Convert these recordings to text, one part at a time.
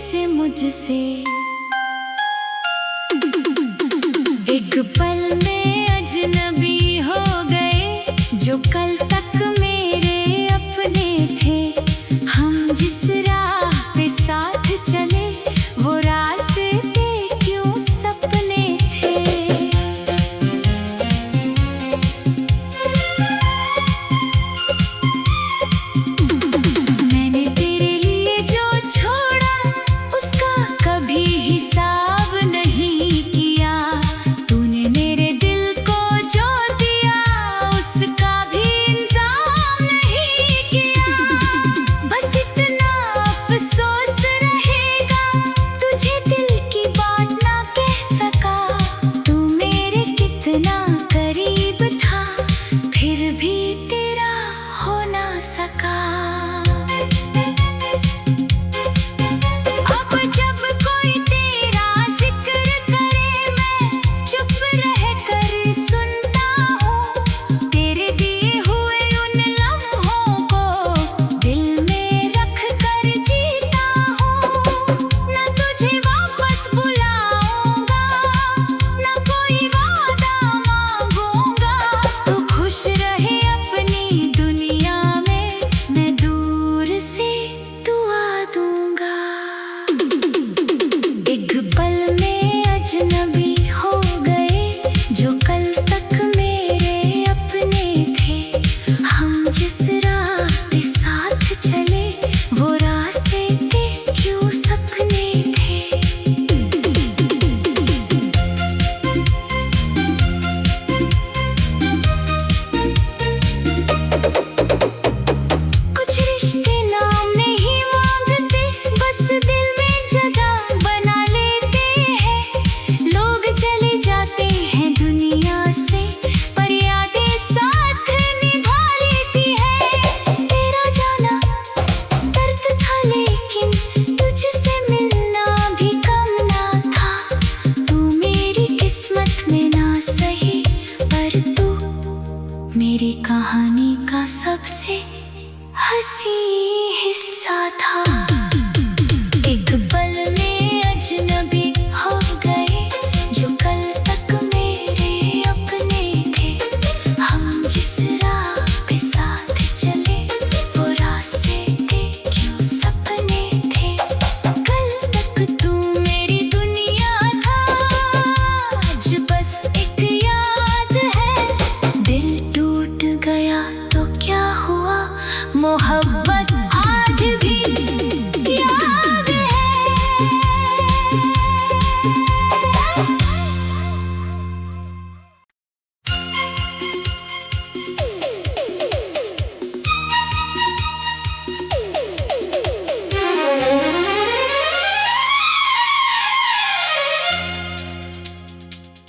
से मुझसे। एक पल में अजनबी हो गए जो कल तक मेरे अपने थे। हम जिस राह पे साथ चले वो रास्ते क्यों सपने थे। मैंने तेरे लिए जो छोड़ा उसका कभी हिसाब नहीं किया। तूने मेरे दिल को जो दिया उसका भी इंतजाम नहीं किया। बस इतना अफसोस रहेगा तुझे दिल की बात ना कह सका। तू मेरे कितना करीब था फिर भी तेरा हो ना सका। अब जब कोई तेरा जिक्र करे मैं चुप रह कर सुनता हूँ। तेरे दिए हुए उन लम्हों को दिल में रख कर जीता हूँ। ना तुझे वापस बुलाऊंगा ना कोई वादा मांगूंगा। तू खुश रहे अपनी दुनिया में मैं दूर से दुआ दूंगा। एक पल में अजनबी हो गए जो कल तक मेरे अपने थे। हम जिस राह पे साथ चले वो रास्ते क्यों सपने थे। कुछ रिश्ते नाम नहीं मांगते बस दिल में जगह बना लेते हैं। लोग चले जाते हैं दुनिया से पर यादें साथ निभा लेती है। तेरा जाना दर्द था लेकिन तुझसे मिलना भी कम ना था। तू मेरी किस्मत में ना सही पर तू मेरी कहानी का सबसे हंसी हिस्सा था। एक पल में अजनबी हो गए जो कल तक मेरे अपने थे। हम जिस राह पे साथ चले वो रास्ते क्यों सपने थे। कल तक तू मेरी दुनिया था आज बस एक याद है। दिल टूट गया तो क्या हुआ मोहब्बत आज भी याद है।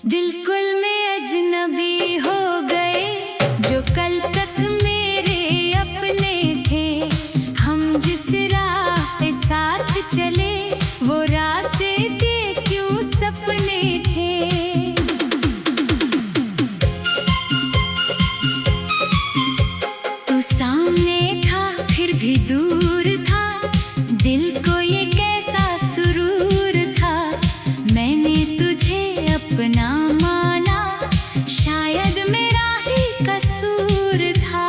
दिलकुल में अजनबी हो गए जो कल तक मेरे अपने थे। हम जिस राह पे साथ चले वो रास्ते क्यों सपने थे। तू सामने था फिर भी दूर था। दिल को ये कैसा सुरूर था। मैंने तुझे अपना माना शायद मेरा ही कसूर था।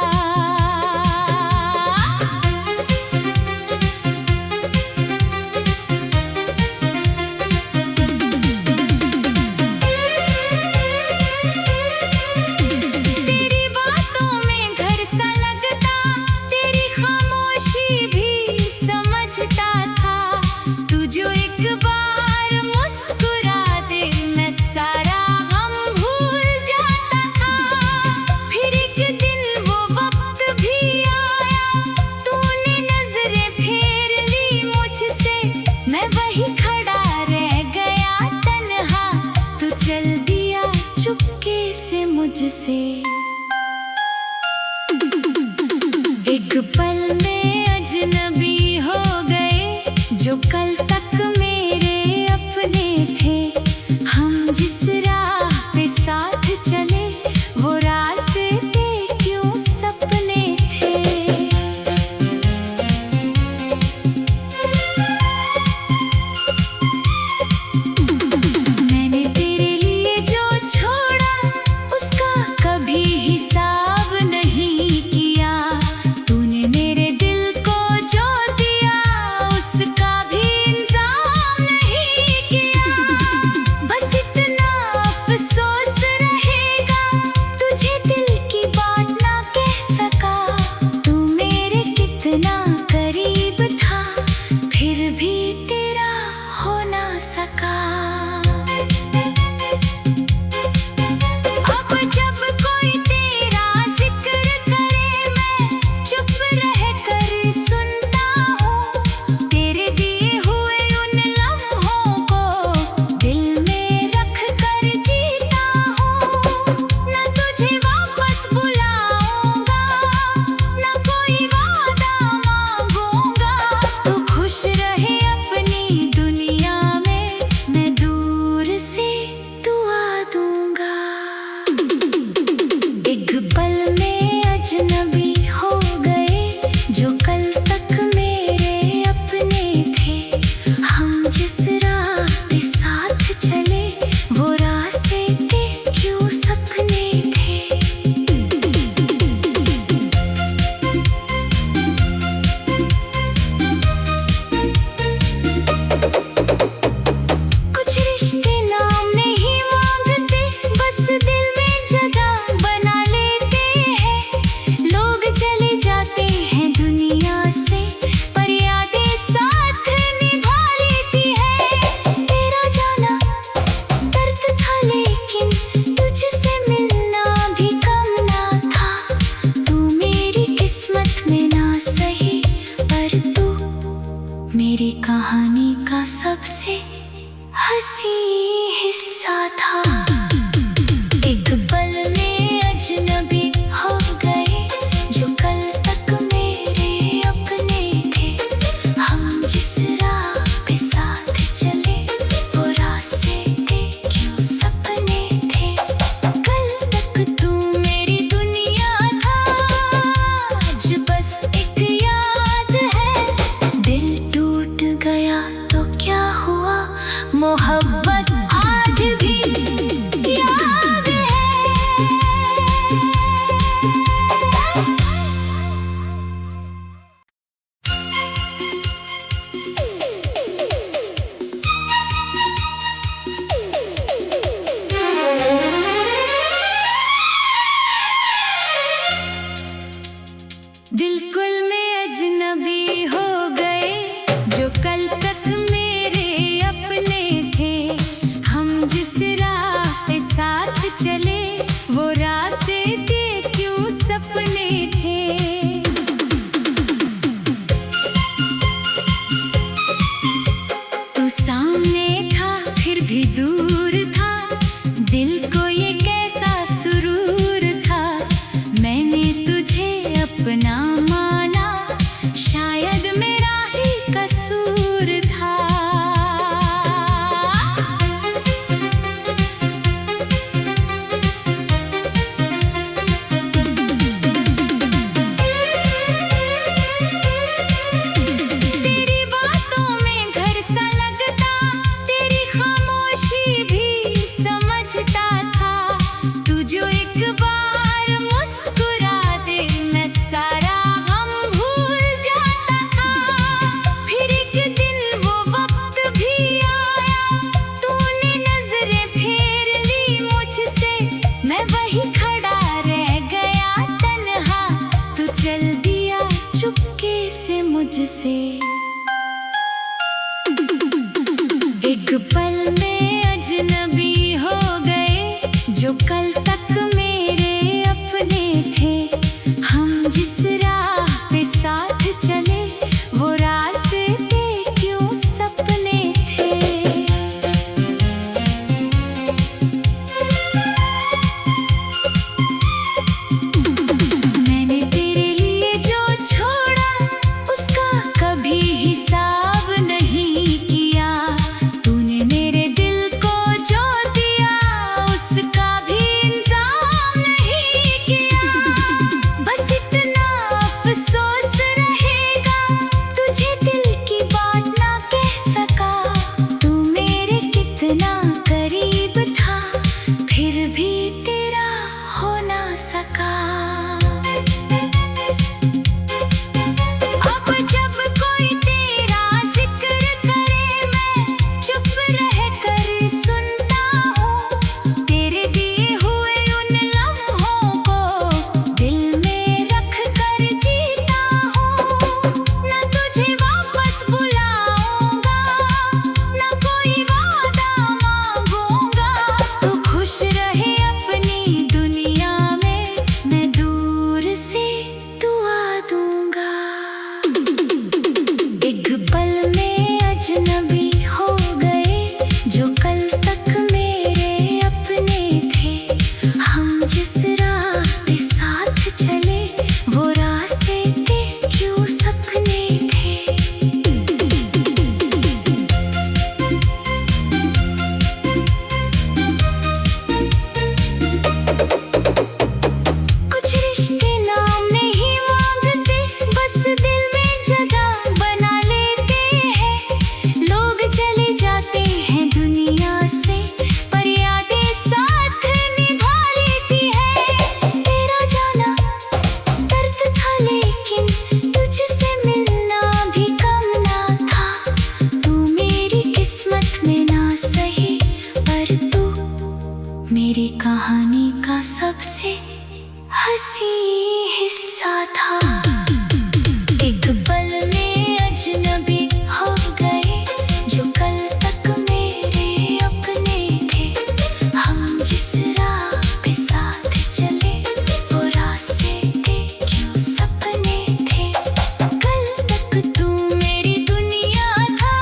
तेरी बातों में घर सा लगता तेरी खामोशी भी समझता था। तू जो एक बार मुस्कुरा दे मैं सारा गम भूल जाता था। फिर एक दिन वो वक्त भी आया तूने नजरें फेर ली मुझसे। मैं वही खड़ा रह गया तन्हा तू चल दिया चुपके से मुझसे। एक पल में अजनबी हो गए जो कल तक मेरे अपने थे। हम जिस राह पे साथ चले वो रास्ते क्यों सपने थे। कहानी का सबसे हंसी हिस्सा था। एक पल में अजनबी हो गए जो कल तक मेरे अपने थे। हम जिस राह पे साथ चले वो रास्ते थे क्यों सपने थे। कल तक तू मेरी दुनिया था, आज बस एक याद है। दिल टूट गया तो क्या हुआ, मोहब्बत आज भी याद है। दिल में अजनबी हो गए जो कल तक मेरे अपने थे। हम जिस राह पे साथ चले वो रास्ते थे क्यों सपने थे। तू सामने था फिर भी दूर था, दिल को ये कैसा सुरूर था। मैंने तुझे अपना माना, शायद मेरा ही कसूर था। तेरी बातों में घर सा लगता, तेरी खामोशी भी समझता था। तू जो एक बार मुस्कुरा दे मैं सारा गम भूल जाता था। फिर एक दिन वो वक्त भी आया, तूने नजरें फेर ली मुझसे। मैं वही खड़ा रह गया तन्हा, तू चल दिया चुपके से मुझसे। एक पल में अजनबी हो गए जो कल तक मेरे अपने थे। हम जिस राह पे साथ चले वो रास्ते क्यों सपने थे। मैंने तेरे लिए जो छोड़ा उसका कभी हिसाब नहीं किया। तूने मेरे दिल को जो दिया उसका भी इंतजाम नहीं किया। बस इतना अफसोस रहेगा तुझे दिल की बात ना कह सका। तू मेरे कितना करीब था फिर भी तेरा हो ना सका। अब जब कोई तेरा जिक्र करे मैं चुप रह कर सुनता हूँ। तेरे दिए हुए उन लम्हों को दिल में रख कर जीता हूँ। न तुझे वापस बुलाऊंगा, न कोई वादा मांगूंगा। तू खुश रहे अपनी दुनिया में, मैं दूर से दुआ दूंगा। एक पल में अजनबी हो गए जो कल तक मेरे अपने थे। हम जिस राह पे साथ चले वो रास्ते थे क्यों सपने थे। कुछ रिश्ते नाम नहीं मांगते, बस दिल में जगह बना लेते हैं। लोग चले जाते हैं दुनिया से पर यादें साथ निभा लेती है। तेरा जाना दर्द था लेकिन तुझसे मिलना भी कम ना था। तू मेरी किस्मत में ना सही पर तू मेरी कहानी का सबसे हंसी हिस्सा था। एक पल में अजनबी हो गए जो कल तक मेरे अपने थे। हम जिस राह पे साथ चले वो रास्ते थे क्यों सपने थे। कल तक तू मेरी दुनिया था,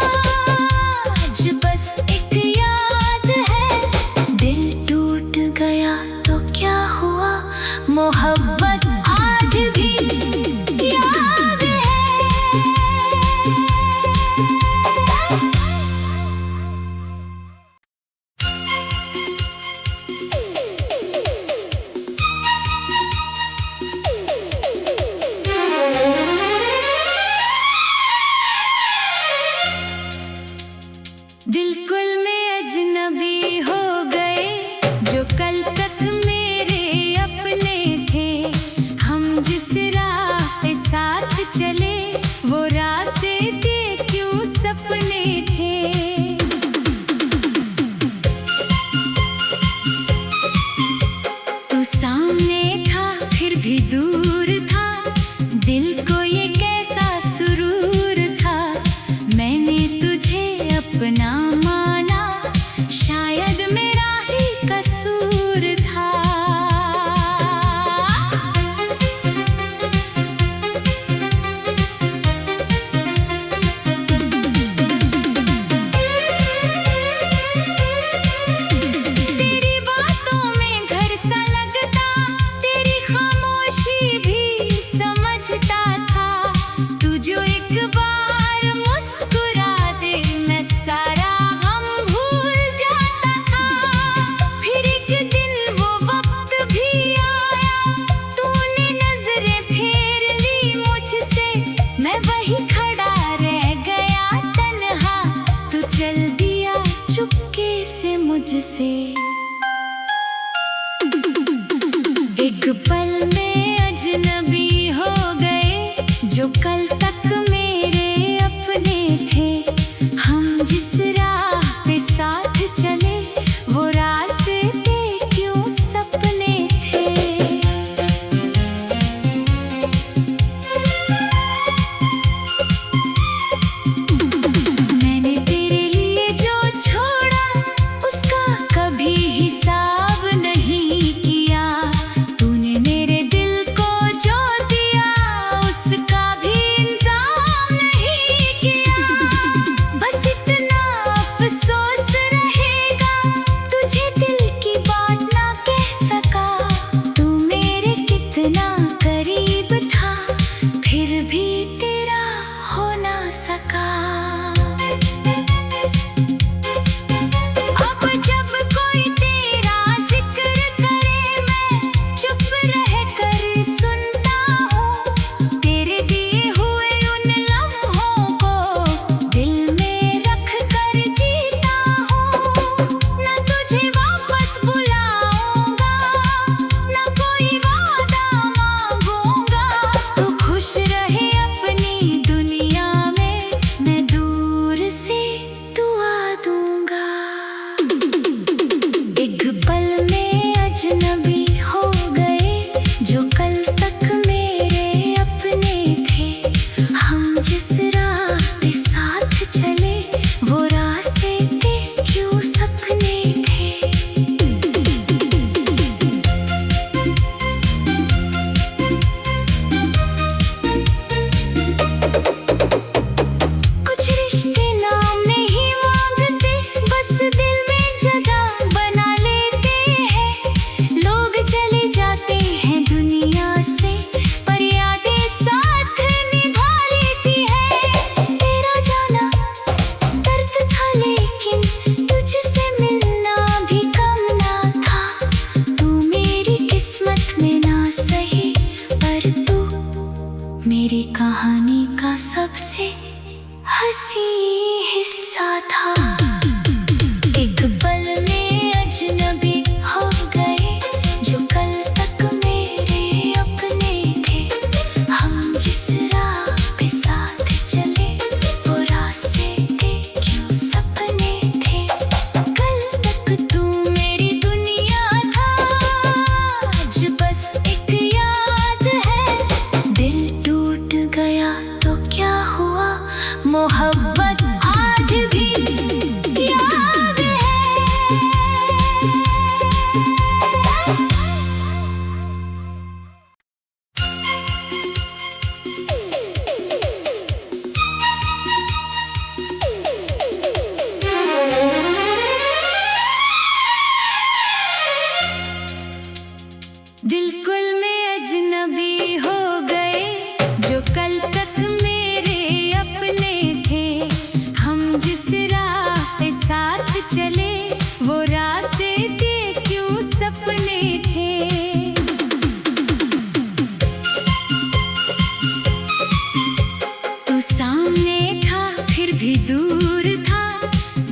दिल में अजनबी हो गए जो कल तक मेरे अपने थे। हम जिस राह पे साथ चले वो रास्ते क्यों सपने थे। तू सामने था फिर भी दूर था, दिल को ये कैसा सुरूर था। मैंने तुझे अपना माना, शायद मेरा ही कसूर था। तेरी बातों में घर सा लगता, तेरी खामोशी भी समझता था। तू जो एक बार मुस्कुरा दे मैं सारा गम भूल जाता था। फिर एक दिन वो वक्त भी आया, तूने नजरें फेर ली मुझसे। मैं वही खड़ा रह गया तन्हा, तू चल दिया चुपके से मुझसे। एक पल में अजनबी हो गए जो कल तक मेरे अपने थे। हम जिस राह पे साथ चले वो रास्ते क्यों सपने थे। मैंने तेरे लिए जो छोड़ा उसका कभी हिसाब नहीं किया। तूने मेरे दिल को जो दिया उसका भी इंतजाम नहीं किया। बस इतना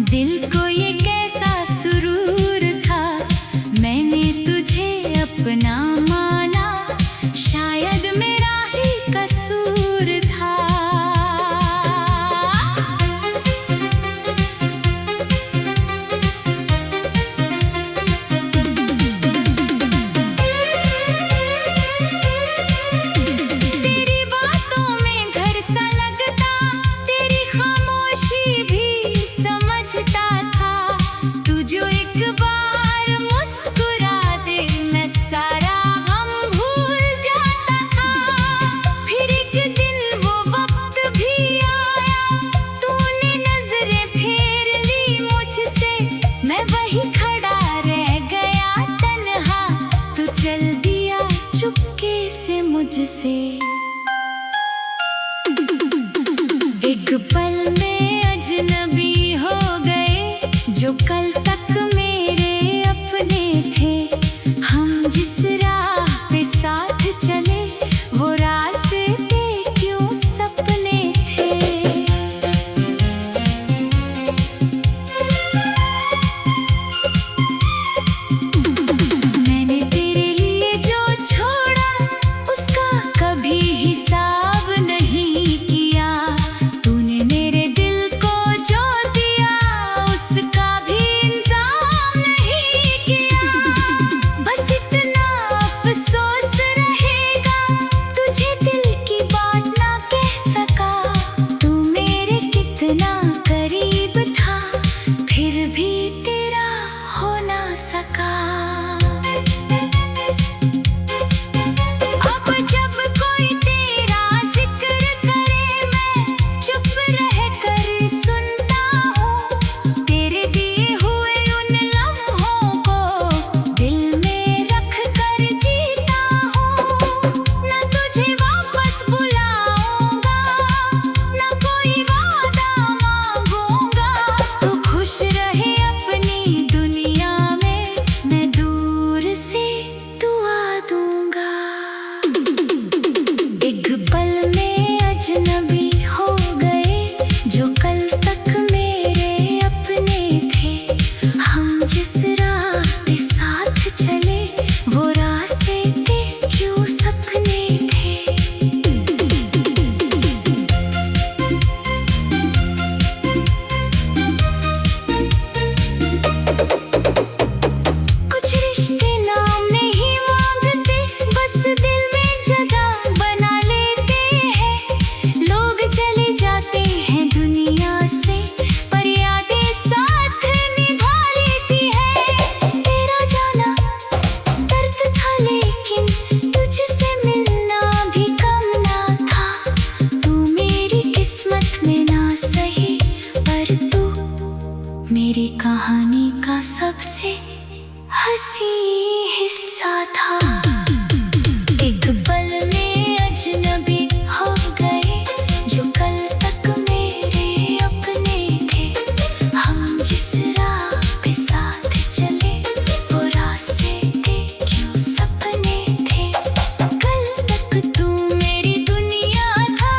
दिल को ये कैसा सुरूर था, मैंने तुझे अपना माना, शायद मेरा ही कसूर था। तेरी बातों में घर सा लगता, तेरी खामोशी भी समझता था। तू जो एक बार मुस्कुरा दे, मैं सारा गम भूल जाता था। फिर एक दिन वो वक्त भी आया, तूने नजरें फेर ली मुझसे, मैं वही खड़ा रह गया तन्हा, तू चल दिया चुपके से मुझसे। एक पल में अजनबी हो गए, जो कल तक मेरे अपने थे। हम जिस राह पे साथ चले, वो रास्ते क्यों सपने थे। मैंने तेरे लिए जो छोड़ा, उसका कभी हिसाब नहीं किया। तूने मेरे दिल को जो दिया, उसका भी इंतजाम नहीं किया। बस इतना अफसोस रहेगा, तुझे दिल की बात ना कह सका। तू मेरे कितना करीब था, फिर भी तेरा हो ना सका। अब जब कोई तेरा जिक्र करे, मैं चुप रह कर सुनता हूँ। तेरे दिए हुए उन लम्हों को दिल में रख कर जीता हूँ। ना तुझे वापस बुलाऊंगा, ना कोई वादा मांगूंगा। तू खुश रहे अपनी दुनिया में, मैं दूर से दुआ दूंगा। एक पल में अजनबी हो गए, जो कल तक मेरे अपने थे। हम जिस राह पे साथ चले, वो रास्ते क्यों सपने थे। कुछ रिश्ते नाम नहीं मांगते, बस दिल में जगह बना लेते हैं। लोग चले जाते हैं दुनिया से, पर यादें साथ निभा लेती है। तेरा जाना दर्द था, लेकिन तुझसे मिलना भी कम ना था। तू मेरी किस्मत में ना सही, पर तू मेरी कहानी का सबसे हंसी हिस्सा था। एक पल में अजनबी हो गए, जो कल तक मेरे अपने थे। हम जिस राह पे साथ चले, वो रास्ते क्यों सपने थे। कल तक तू मेरी दुनिया था,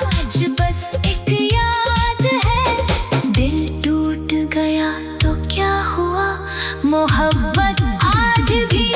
आज बस एक याद है। दिल टूट गया तो क्या हुआ, मोहब्बत आज भी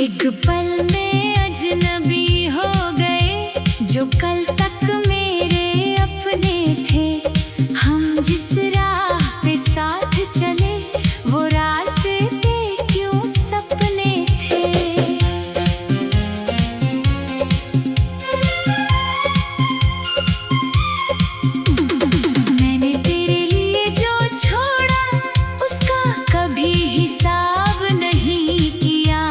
एक पल में अजनबी हो गए जो कल तक मेरे अपने थे। हम जिस राह पे साथ चले वो रास्ते क्यों सपने थे। मैंने तेरे लिए जो छोड़ा उसका कभी हिसाब नहीं किया।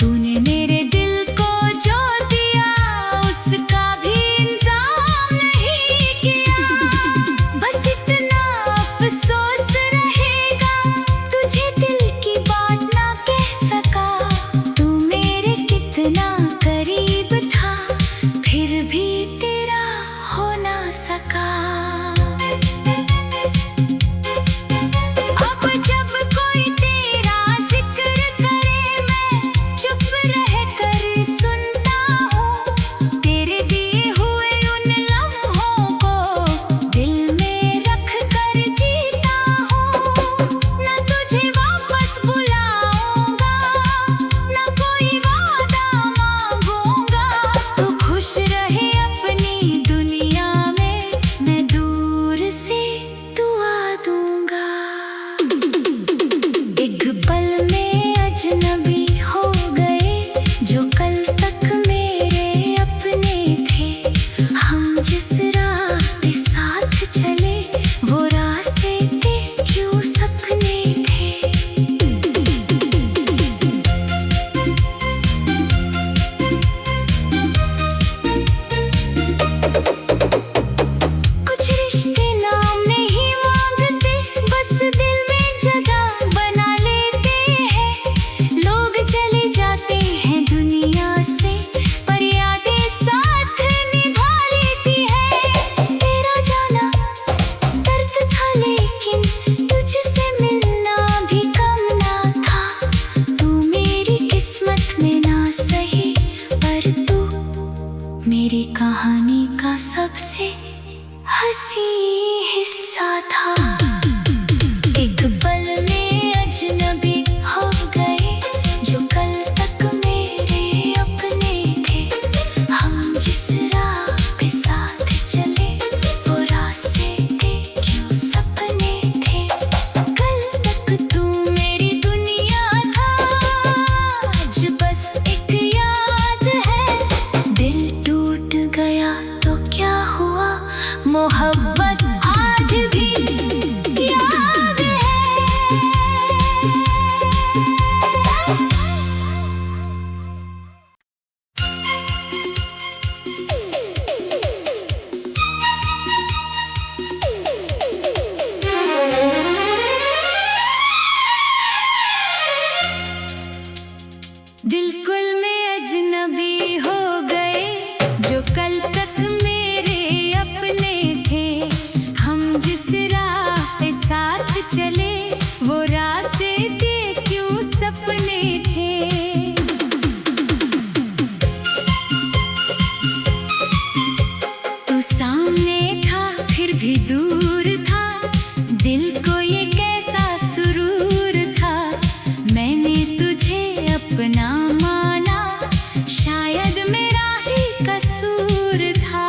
तूने मेरे दिल को जो दिया उसका भी इंतजाम नहीं किया। बस इतना अफसोस रहेगा तुझे दिल की बात ना कह सका। तू मेरे कितना करीब था फिर भी तेरा हो ना सका। अब जब कोई तेरा जिक्र करे मैं चुप रह कर सुनता हूँ। तेरे दिए हुए उन लम्हों को दिल में रख कर जीता हूँ। न तुझे वापस बुलाऊंगा न कोई वादा मांगूंगा। तू खुश रहे अपनी दुनिया में मैं दूर से दुआ दूंगा। एक पल में अजनबी हो गए जो कल तक मेरे अपने थे। हम जिस राह पे साथ चले वो रास्ते क्यों सपने थे। कुछ रिश्ते नाम नहीं मांगते बस दिल में जगह बना लेते हैं। लोग चले जाते हैं दुनिया से पर यादें साथ निभा लेती है। तेरा जाना दर्द था लेकिन तुझसे मिलना भी कम ना था। तू मेरी किस्मत में ना सही पर तू मेरी कहानी का सबसे हंसी हिस्सा था। एक पल में अजनबी हो गए जो कल तक मेरे अपने थे। हम जिस राह पे साथ चले वो रास्ते क्यों सपने थे। कल तक तू मेरी दुनिया था आज बस एक याद है। दिल टूट गया तो क्या हुआ मोहब्बत आज भी याद है। दिलकुल में अजनबी हो गए जो कल तक मेरे अपने थे। हम जिस राह पे साथ चले वो रास्ते क्यों सपने थे। तू सामने था फिर भी दूर था। दिल को ये कैसा सुरूर था। मैंने तुझे अपना माना शायद मेरा ही कसूर था।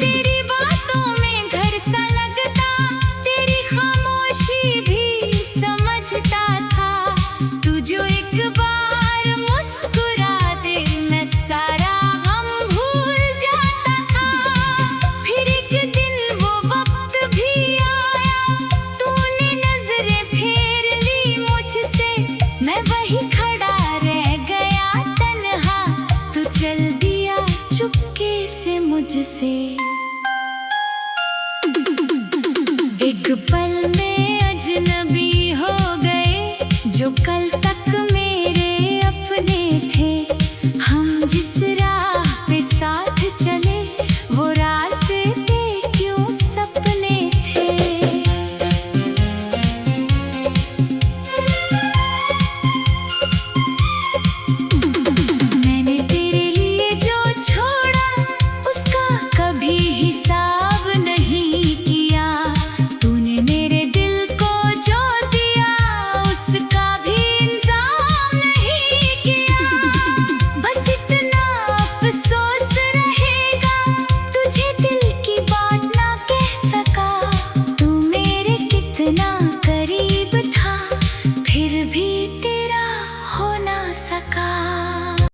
तेरी बातों में घर सा लगता तेरी खामोशी भी समझता था। तू जो एक बार मुस्कुरा दे मैं सारा गम भूल जाता था। फिर एक दिन वो वक्त भी आया तूने नजरें फेर ली मुझसे। मैं वही खड़ा रह गया तन्हा। तू चल दिया चुपके से मुझसे।